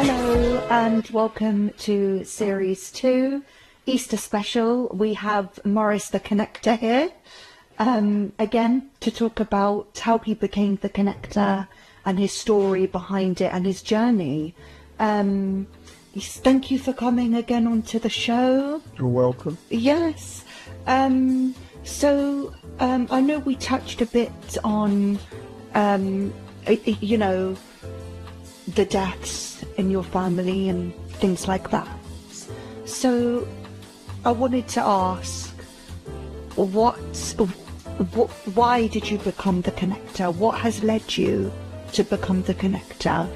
Hello and welcome to Series 2, Easter Special. We have Morris the Connector here, again to talk about how he became the Connector and his story behind it and his journey. Thank you for coming again onto the show. You're welcome. Yes. So I know we touched a bit on, the deaths in your family and things like that. So I wanted to ask, why did you become the Connector? What has led you to become the Connector?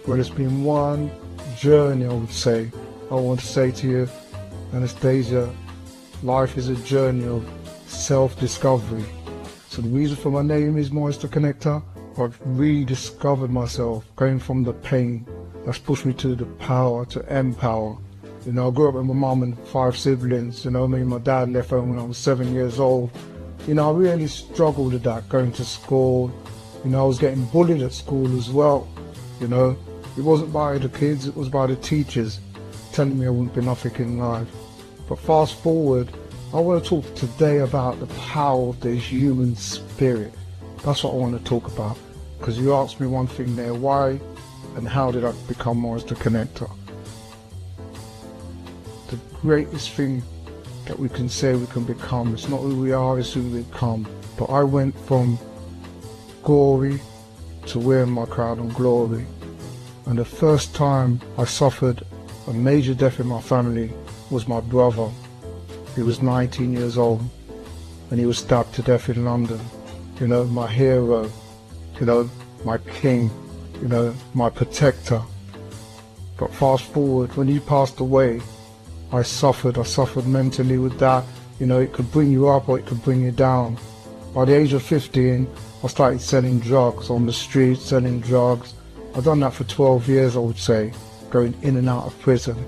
Well, it's been one journey, I would say. I want to say to you, Anastasia, life is a journey of self-discovery. So the reason for my name is Morris the Connector. I've rediscovered myself, going from the pain that's pushed me to the power, to empower. I grew up with my mum and 5 siblings. Me and my dad left home when I was 7 years old. I really struggled with that, going to school. I was getting bullied at school as well. It wasn't by the kids, it was by the teachers, telling me I wouldn't be nothing in life. But fast forward, I want to talk today about the power of the human spirit. That's what I want to talk about, because you asked me one thing there, why and how did I become Morris the Connector? The greatest thing that we can say we can become, it's not who we are, it's who we become. But I went from glory to wearing my crown of glory. And the first time I suffered a major death in my family was my brother. He was 19 years old and he was stabbed to death in London. My hero, my king, my protector. But fast forward, when he passed away, I suffered mentally with that. It could bring you up or it could bring you down. By the age of 15, I started selling drugs on the street, selling drugs. I've done that for 12 years, I would say, going in and out of prison.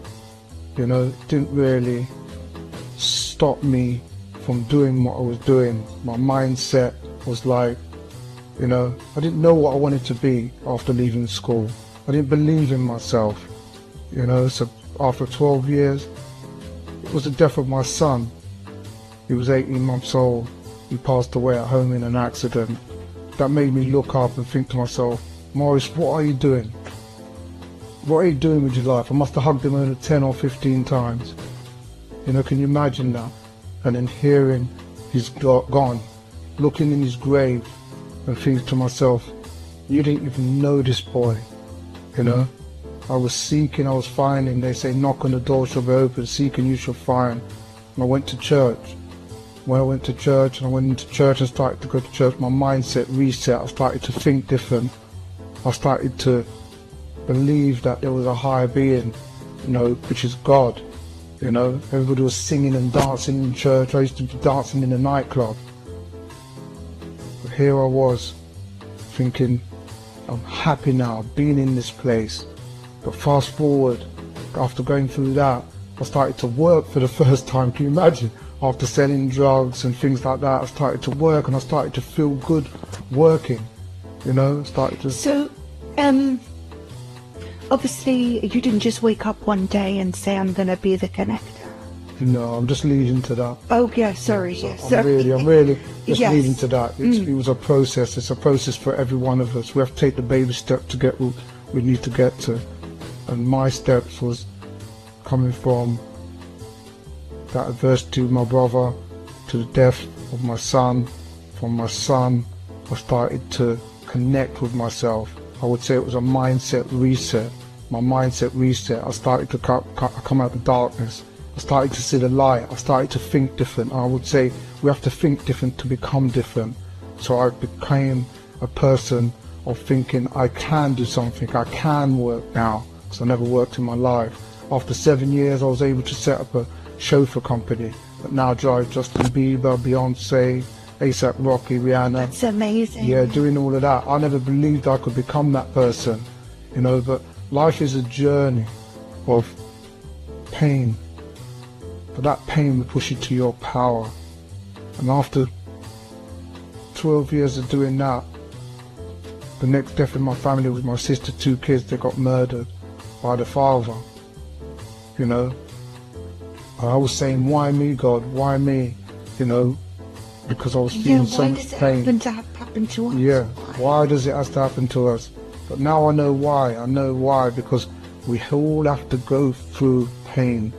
It didn't really stop me from doing what I was doing. My mindset was like, I didn't know what I wanted to be after leaving school. I didn't believe in myself, so after 12 years, it was the death of my son. He was 18 months old. He passed away at home in an accident. That made me look up and think to myself, Morris, what are you doing? What are you doing with your life? I must have hugged him over 10 or 15 times. Can you imagine that? And then hearing he's gone, looking in his grave and thinking to myself, you didn't even know this boy. I was seeking, I was finding. They say knock on the door shall be open, seek and you shall find. And I went to church. When I went to church and started to go to church, my mindset reset. I started to think different. I started to believe that there was a higher being, which is God. Everybody was singing and dancing in church. I used to be dancing in a nightclub. But here I was, thinking, I'm happy now, being in this place. But fast forward, after going through that, I started to work for the first time. Can you imagine? After selling drugs and things like that, I started to work and I started to feel good working. Started to... So, obviously you didn't just wake up one day and say, I'm going to be the Connector. No, I'm just leading to that. Oh, yeah, sorry. So Yes. I'm really just Yes. leading to that. It was a process. It's a process for every one of us. We have to take the baby step to get where we need to get to. And my steps was coming from that adversity with my brother to the death of my son. From my son, I started to connect with myself. I would say it was a mindset reset. My mindset reset. I started to come out of the darkness. I started to see the light. I started to think different. I would say we have to think different to become different. So I became a person of thinking I can do something. I can work now, because I never worked in my life. After 7 years, I was able to set up a chauffeur company that now drives Justin Bieber, Beyonce, A$AP Rocky, Rihanna. That's amazing. Yeah, doing all of that. I never believed I could become that person, but life is a journey of pain. But that pain will push you to your power. And after 12 years of doing that, the next death in my family was my sister, 2 kids, they got murdered. by the Father. You know, I was saying, why me, God? Why me? You know, because I was feeling so much pain. Why does it happen to us? Yeah, why does it have to happen to us? But now I know why. I know why, because we all have to go through pain.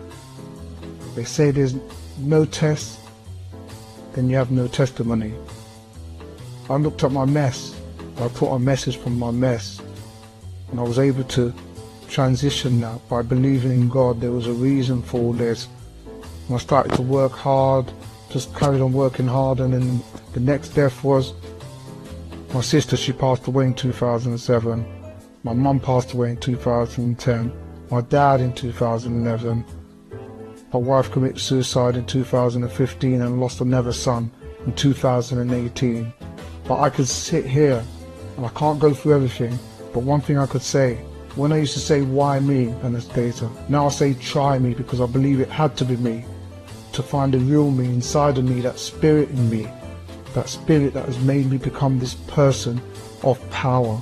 They say there's no test, then you have no testimony. I looked at my mess. I put a message from my mess, and I was able to transition that by believing in God. There was a reason for all this. And I started to work hard, just carried on working hard, and then the next death was my sister. She passed away in 2007. My mum passed away in 2010. My dad in 2011. My wife committed suicide in 2015 and lost another son in 2018. But I could sit here, and I can't go through everything, but one thing I could say, when I used to say why me, Anastasia, now I say try me, because I believe it had to be me, to find the real me inside of me, that spirit in me, that spirit that has made me become this person of power,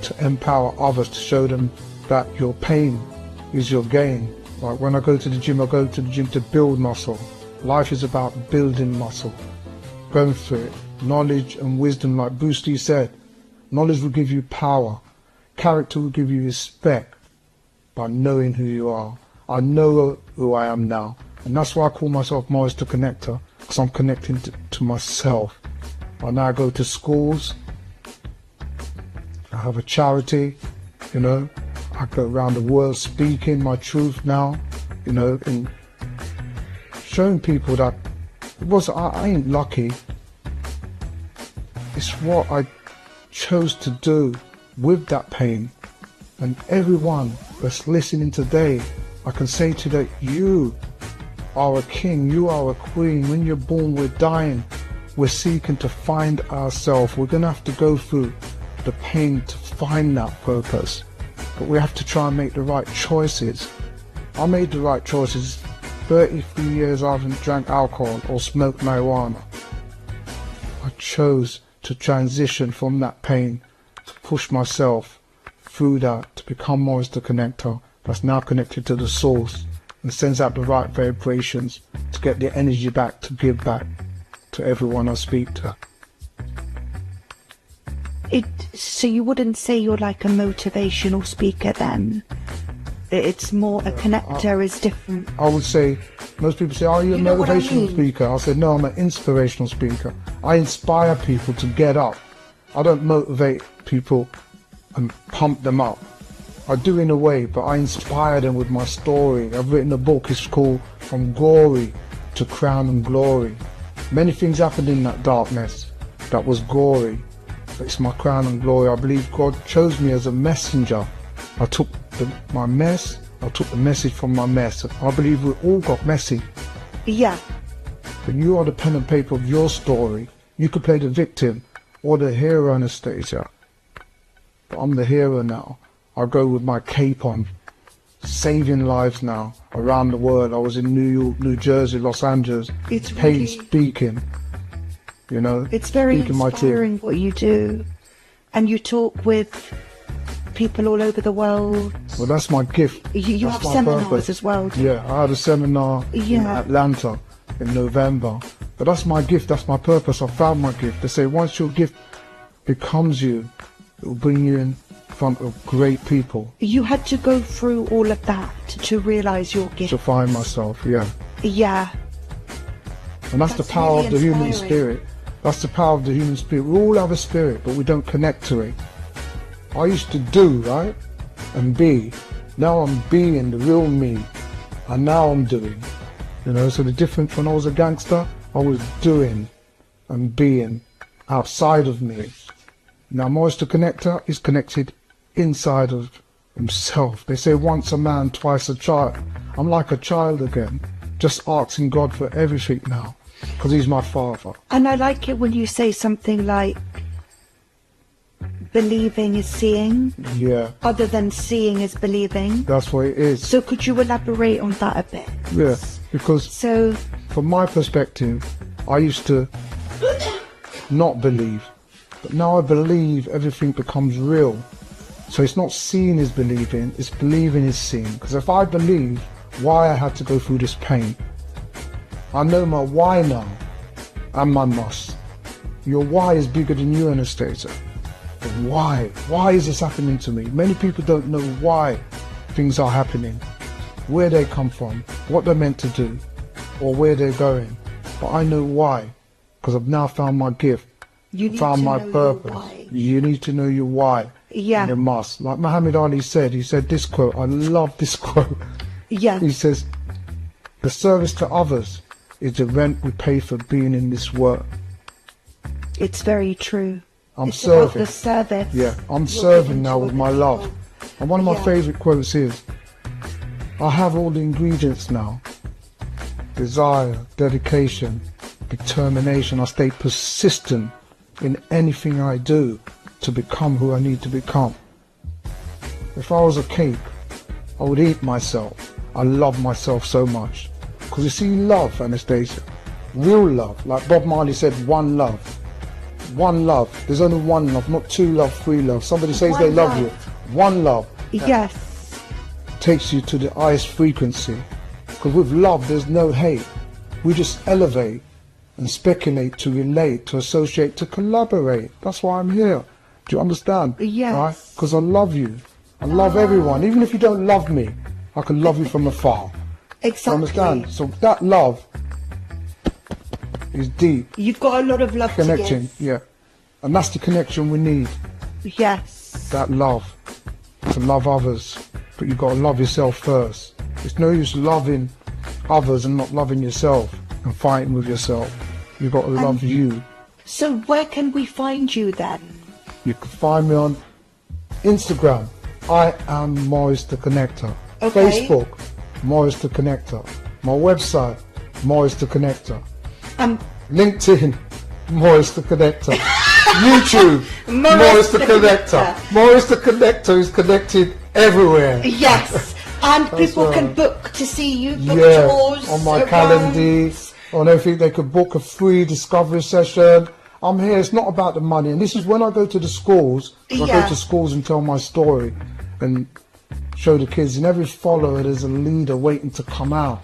to empower others, to show them that your pain is your gain. Like when I go to the gym, I go to the gym to build muscle. Life is about building muscle, going through it. Knowledge and wisdom, like Bruce Lee said, knowledge will give you power, character will give you respect by knowing who you are. I know who I am now, and that's why I call myself Morris the Connector, because I'm connecting to myself. I now go to schools, I have a charity, you know, I go around the world speaking my truth now, you know, and showing people that I ain't lucky. It's what I chose to do with that pain. And everyone that's listening today, I can say to you that you are a king, you are a queen. When you're born, we're dying. We're seeking to find ourselves. We're going to have to go through the pain to find that purpose. But we have to try and make the right choices. I made the right choices. 33 years I haven't drank alcohol or smoked marijuana. I chose to transition from that pain, to push myself through that, to become Morris the Connector, that's now connected to the source and sends out the right vibrations to get the energy back, to give back to everyone I speak to. So you wouldn't say you're like a motivational speaker then? It's more a connector is different. I would say, most people say, are you a motivational speaker? I said, no, I'm an inspirational speaker. I inspire people to get up. I don't motivate people and pump them up. I do in a way, but I inspire them with my story. I've written a book, it's called From Glory to Crown and Glory. Many things happened in that darkness that was gory. It's my crown and glory. I believe God chose me as a messenger. I took my mess, I took the message from my mess. I believe we all got messy. Yeah. But you are the pen and paper of your story. You could play the victim or the hero, Anastasia. But I'm the hero now. I go with my cape on, saving lives now around the world. I was in New York, New Jersey, Los Angeles, It's paid really, speaking. You know, it's very speaking inspiring what you do, and you talk with people all over the world. Well, that's my gift. You That's have my seminars purpose. as well. Yeah, I had a seminar in Atlanta in November. But that's my gift, that's my purpose. I found my gift. They say once your gift becomes you, it will bring you in front of great people. You had to go through all of that to realise your gift. To find myself, yeah. Yeah. And that's the power really of the human inspiring. spirit. That's the power of the human spirit. We all have a spirit, but we don't connect to it. I used to do, right? And be. Now I'm being the real me. And now I'm doing. You know, so the difference when I was a gangster, I was doing and being outside of me. Now Morris the Connector is connected inside of himself. They say once a man, twice a child. I'm like a child again, just asking God for everything now, because he's my father. And I like it when you say something like, believing is seeing, Yeah, other than seeing is believing. that's what it is. So could you elaborate on that a bit? Yeah, because So, from my perspective, I used to not believe, but now I believe everything becomes real. So it's not seeing is believing, it's believing is seeing. Because if I believe why I had to go through this pain, I know my why now and my must. Your why is bigger than you, Anastasia. But why? Why is this happening to me? Many people don't know why things are happening, where they come from, what they're meant to do, or where they're going. But I know why, because I've now found my gift, found my purpose. You need to know your why. Yeah. You must. Like Muhammad Ali said, he said this quote, I love this quote. Yeah. He says, the service to others is the rent we pay for being in this world. It's very true. I'm it's serving. About the service. Yeah, I'm serving now with my love. And one of my favourite quotes is, I have all the ingredients now. Desire, dedication, determination. I stay persistent in anything I do to become who I need to become. If I was a cake, I would eat myself. I love myself so much. Because you see, love, Anastasia, real love, like Bob Marley said, one love. One love. There's only one love, not two love, three love. Somebody says they love you. One love. Yes. Takes you to the highest frequency. Because with love, there's no hate. We just elevate and speculate to relate, to associate, to collaborate. That's why I'm here. Do you understand? Yes. Right? Because I love you. I love everyone. Even if you don't love me, I can love you from afar. Exactly. You understand? So that love is deep. You've got a lot of love Connection, to give. yeah. And that's the connection we need. Yes. That love. To love others. But you've got to love yourself first. It's no use loving others and not loving yourself and fighting with yourself. You've got to love you. So where can we find you then? You can find me on Instagram. I am Morris the Connector. Okay. Facebook, Morris the Connector. My website, Morris the Connector. LinkedIn, Morris the Connector. YouTube, Morris the Connector. Morris the Connector is connected everywhere. Yes. And people right. can book to see you, book Yeah, tours. on my around. calendar, on everything. They could book a free discovery session. I'm here. It's not about the money. And this is when I go to the schools. I go to schools and tell my story and show the kids. In every follower, there's a leader waiting to come out.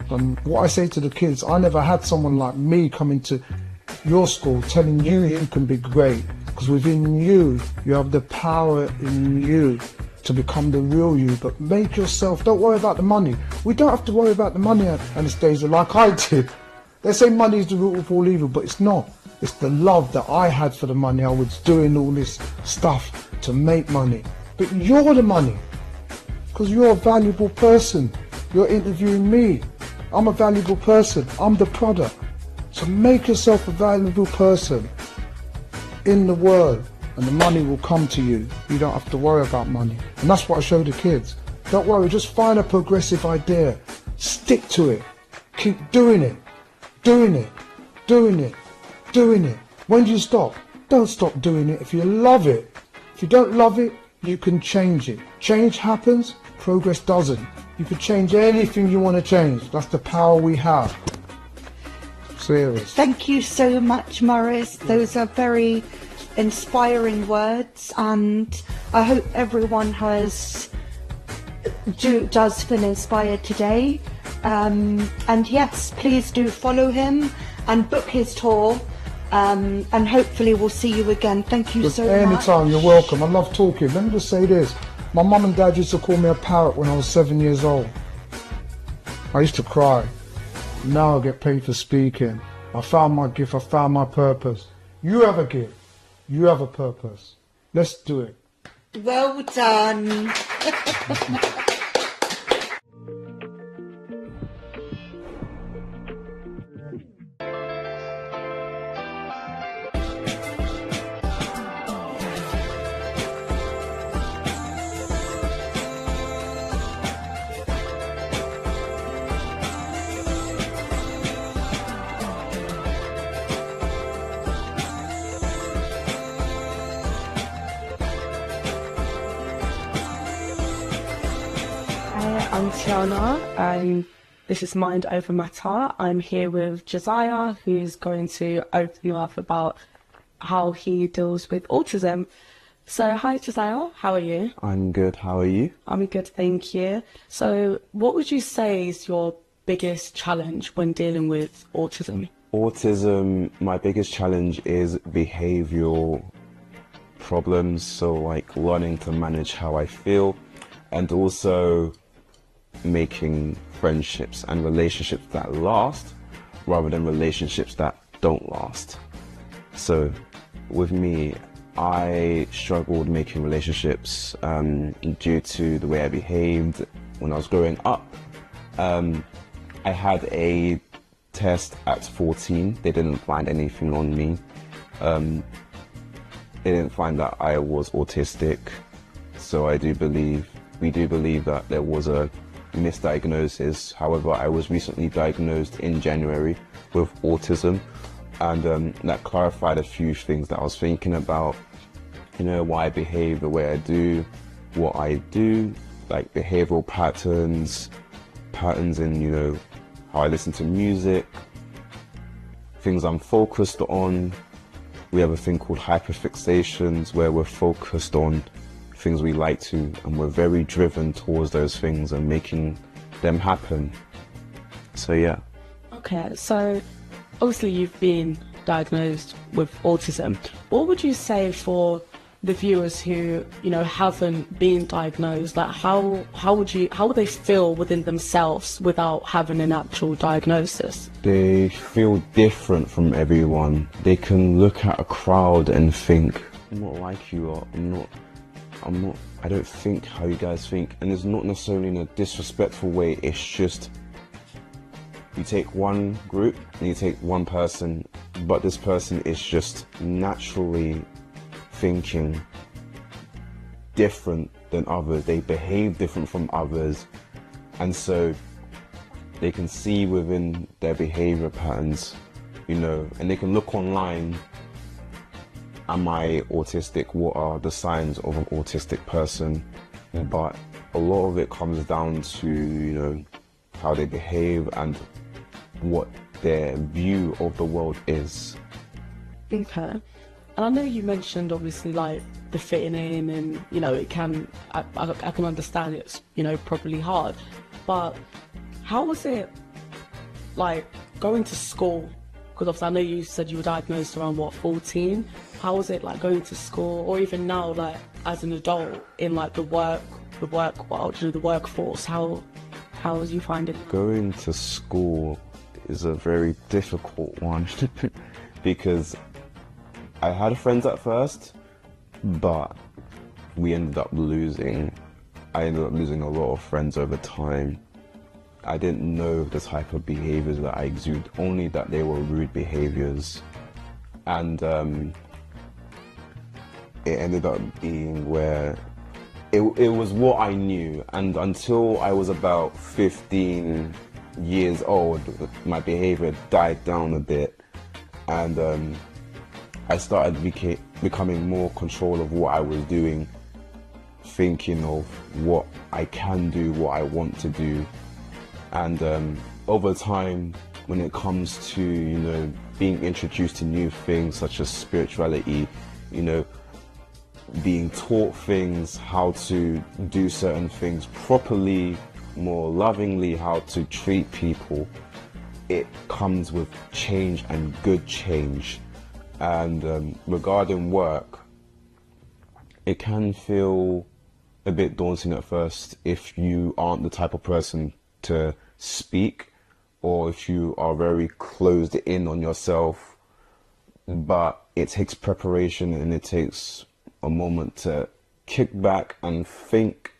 And what I say to the kids, I never had someone like me come into your school telling you you can be great. Because within you, you have the power in you to become the real you. But make yourself, don't worry about the money. We don't have to worry about the money, Anastasia, like I did. They say money is the root of all evil, but it's not. It's the love that I had for the money. I was doing all this stuff to make money. But you're the money. Because you're a valuable person. You're interviewing me. I'm a valuable person. I'm the product. So make yourself a valuable person in the world and the money will come to you. You don't have to worry about money. And that's what I show the kids. Don't worry, just find a progressive idea. Stick to it. Keep doing it. Doing it. Doing it. Doing it. When do you stop? Don't stop doing it if you love it. If you don't love it, you can change it. Change happens, progress doesn't. You can change anything you want to change. That's the power we have. Serious. Thank you so much, Morris. Those are very inspiring words, and I hope everyone does feel inspired today. And yes, please do follow him and book his tour. And hopefully we'll see you again. Thank you so much. Anytime, you're welcome. I love talking. Let me just say this. My mum and dad used to call me a parrot when I was 7 years old. I used to cry. Now I get paid for speaking. I found my gift. I found my purpose. You have a gift. You have a purpose. Let's do it. Well done. I'm Tiana, and this is Mind Over Matter. I'm here with Josiah, who's going to open you up about how he deals with autism. So, hi Giselle, how are you? I'm good. How are you? I'm good, thank you. So, what would you say is your biggest challenge when dealing with autism? Autism, my biggest challenge is behavioral problems. So, like learning to manage how I feel and also making friendships and relationships that last rather than relationships that don't last. So, with me, I struggled making relationships due to the way I behaved when I was growing up. I had a test at 14. They didn't find anything on me. They didn't find that I was autistic. So we do believe that there was a misdiagnosis. However, I was recently diagnosed in January with autism. And that clarified a few things that I was thinking about, why I behave the way I do, what I do, like behavioral patterns in, how I listen to music, things I'm focused on. We have a thing called hyperfixations where we're focused on things we like to, and we're very driven towards those things and making them happen. So, yeah. Okay, so obviously you've been diagnosed with autism. What would you say for the viewers who, haven't been diagnosed? Like how would they feel within themselves without having an actual diagnosis? They feel different from everyone. They can look at a crowd and think, I'm not like you, or I don't think how you guys think. And it's not necessarily in a disrespectful way, it's just you take one group and you take one person, but this person is just naturally thinking different than others. They behave different from others, and so they can see within their behavior patterns, and they can look online. Am I autistic? What are the signs of an autistic person? But a lot of it comes down to, how they behave and what their view of the world is. Okay. And I know you mentioned obviously like the fitting in and, it can, I can understand it's, probably hard, but how was it like going to school? Because obviously I know you said you were diagnosed around 14. How was it like going to school, or even now like as an adult in like the work world, the workforce? How was you finding it? Going to school is a very difficult one because I had friends at first, but I ended up losing a lot of friends over time. I didn't know the type of behaviors that I exude, only that they were rude behaviors. And it ended up being where it was what I knew. And until I was about 15 years old, my behavior died down a bit. And I started becoming more control of what I was doing, thinking of what I can do, what I want to do. And over time, when it comes to, being introduced to new things such as spirituality, being taught things, how to do certain things properly, more lovingly, how to treat people, it comes with change and good change. And regarding work, it can feel a bit daunting at first if you aren't the type of person to speak, or if you are very closed in on yourself. But it takes preparation and it takes a moment to kick back and think,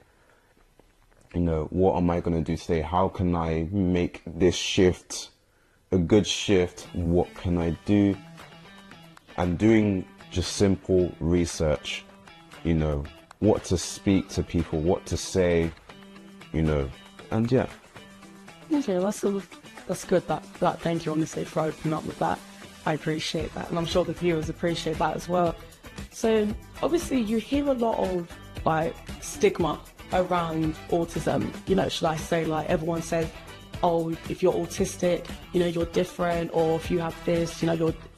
what am I going to do today? How can I make this shift a good shift? What can I do? And doing just simple research, what to speak to people, what to say, and yeah. Okay, that's good. That thank you, honestly, for opening up with that. I appreciate that, and I'm sure the viewers appreciate that as well. So obviously, you hear a lot of like stigma around autism. Should I say, like everyone says, oh, if you're autistic, you're different, or if you have this,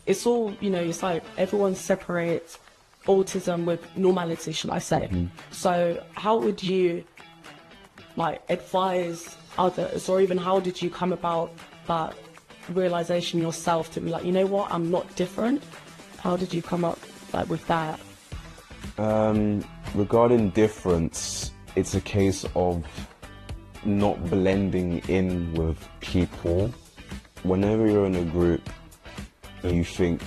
it's all, it's like everyone separates autism with normality, should I say. So how would you like advise others, or even how did you come about that realization yourself to be like, you know what, I'm not different? How did you come up like with that? Regarding difference, it's a case of not blending in with people. Whenever you're in a group and you think,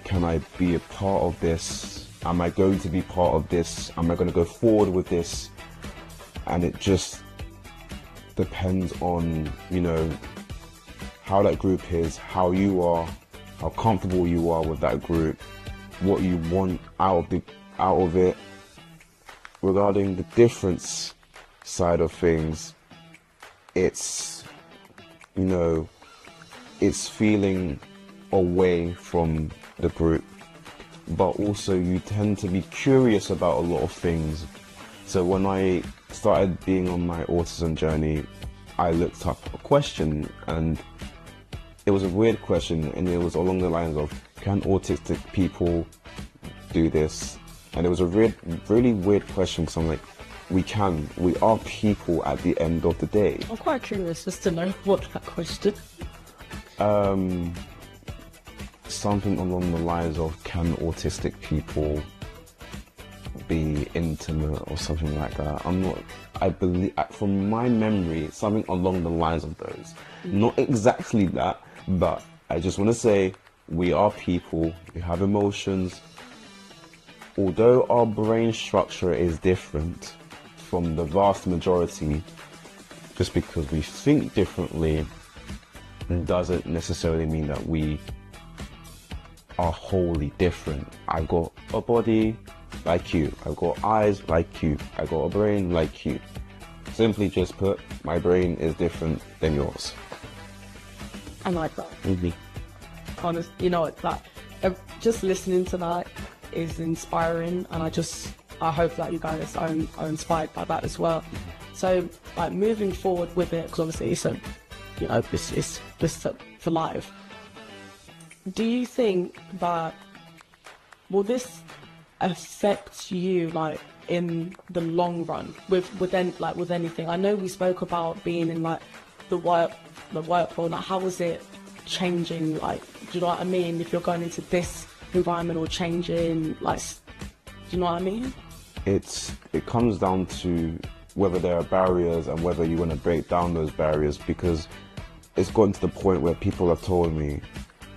can I be a part of this? Am I going to be part of this? Am I going to go forward with this? And it just depends on, you know, how that group is, how you are, how comfortable you are with that group, what you want out of it. Regarding the difference side of things, it's, you know, it's feeling away from the group, but also you tend to be curious about a lot of things. So when I started being on my autism journey, I looked up a question, and it was a weird question, and it was along the lines of, can autistic people do this? And it was a really weird question, because I'm like, we are people at the end of the day. I'm quite curious just to know what that question. Something along the lines of, can autistic people be intimate or something like that? I believe, from my memory, something along the lines of those. Not exactly that, but I just want to say, we are people, we have emotions. Although our brain structure is different from the vast majority, just because we think differently doesn't necessarily mean that we are wholly different. I got a body like you, I got eyes like you, I got a brain like you. Simply just put, my brain is different than yours. I like that. Honest, you know, that just listening to that is inspiring, and I hope that you guys are inspired by that as well. So, like, moving forward with it, because obviously it's you know, it's for life. Do you think that will this affect you, like, in the long run with anything? I know we spoke about being in like the work world. Like, how is it changing? Like, do you know what I mean? If you're going into this environment or changing, like, do you know what I mean? It comes down to whether there are barriers and whether you want to break down those barriers, because it's gotten to the point where people have told me,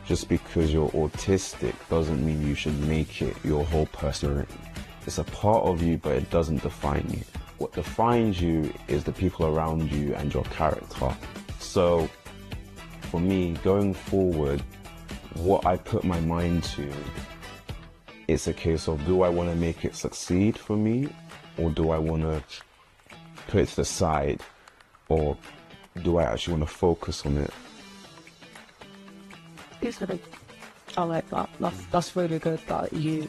just because you're autistic doesn't mean you should make it your whole personality. It's a part of you, but it doesn't define you. What defines you is the people around you and your character. So for me, going forward, what I put my mind to, it's a case of, do I want to make it succeed for me, or do I want to put it to the side, or do I actually want to focus on it? I like that. That's really good that you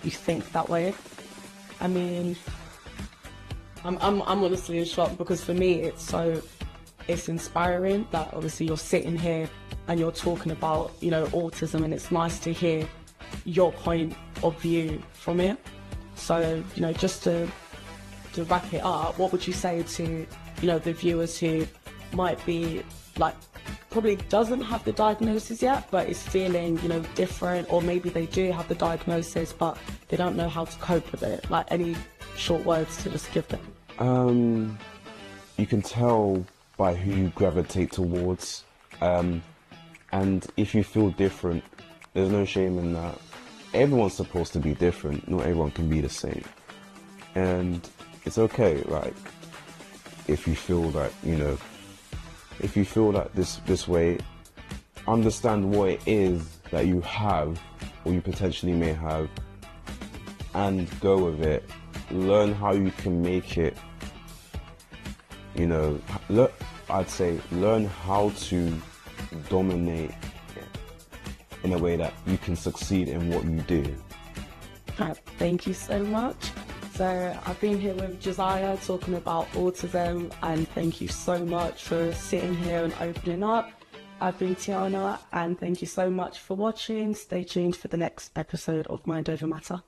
think that way. I mean, I'm honestly in shock, because for me it's inspiring that obviously you're sitting here and you're talking about, you know, autism, and it's nice to hear your point of view from it. So, you know, just to wrap it up, what would you say to, you know, the viewers who might be like, probably doesn't have the diagnosis yet, but is feeling, you know, different, or maybe they do have the diagnosis but they don't know how to cope with it? Like, any short words to just give them? You can tell by who you gravitate towards, and if you feel different, there's no shame in that. Everyone's supposed to be different. Not everyone can be the same, and it's okay. Like, if you feel that, you know, if you feel that this way, understand what it is that you have, or you potentially may have, and go with it. Learn how you can make it, you know, I'd say learn how to dominate it in a way that you can succeed in what you do. Thank you so much. So I've been here with Josiah talking about autism, and thank you so much for sitting here and opening up. I've been Tiana, and thank you so much for watching. Stay tuned for the next episode of Mind Over Matter.